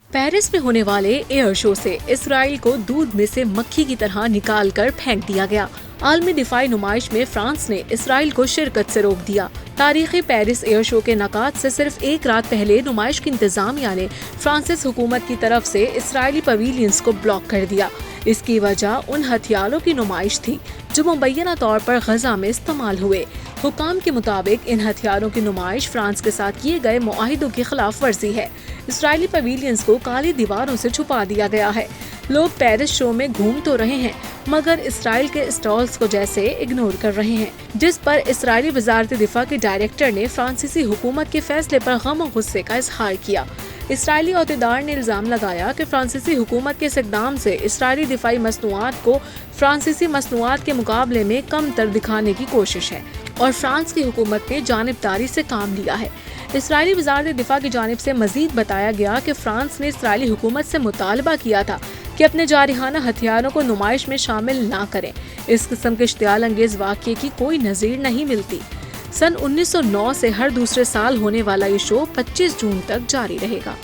Paris में होने वाले एयर शो से इसराइल को दूध में से मक्खी की तरह निकाल कर फेंक दिया गया। आलमी दिफाई नुमाइश में फ्रांस ने इसराइल को शिरकत से रोक दिया। तारीखी पेरिस एयर शो के नकाद से सिर्फ एक रात पहले नुमाइश की इंतजामिया ने फ्रांसीसी हुकूमत की तरफ से इसराइली पवेलियंस को ब्लॉक कर दिया। इसकी वजह उन हथियारों की नुमाइश थी जो मुबैना तौर पर गजा में इस्तेमाल हुए। हुकाम के मुताबिक इन हथियारों की नुमाइश फ्रांस के साथ किए गए मुआहिदों की खिलाफ वर्जी है। इसराइली पवेलियंस को काली दीवारों से छुपा दिया गया है। लोग पेरिस शो में घूम तो रहे हैं मगर इसराइल के स्टॉल्स को जैसे इग्नोर कर रहे हैं, जिस पर इसराइली वजारत दिफा के डायरेक्टर ने फ्रांसीसी हुकूमत के फैसले पर गम और गुस्से का इजहार किया। इसराइली अहदेदार ने इल्जाम लगाया कि फ्रांसीसी हुकूमत के इस इक़दाम से इसराइली दिफाई मसनूआत को फ्रांसीसी मसनूआत के मुकाबले में कम तर दिखाने की कोशिश है और फ्रांस की हुकूमत ने जानिबदारी से काम लिया है। इसराइली वजारत दिफा की जानिब से मजीद बताया गया कि फ्रांस ने इसराइली हुकूमत से मुतालबा किया था कि अपने जारिहाना हथियारों को नुमाइश में शामिल ना करें। इस किस्म के इश्तियाल अंगेज वाक़ये की कोई नज़ीर नहीं मिलती। सन 1909 से हर दूसरे साल होने वाला ये शो 25 जून तक जारी रहेगा।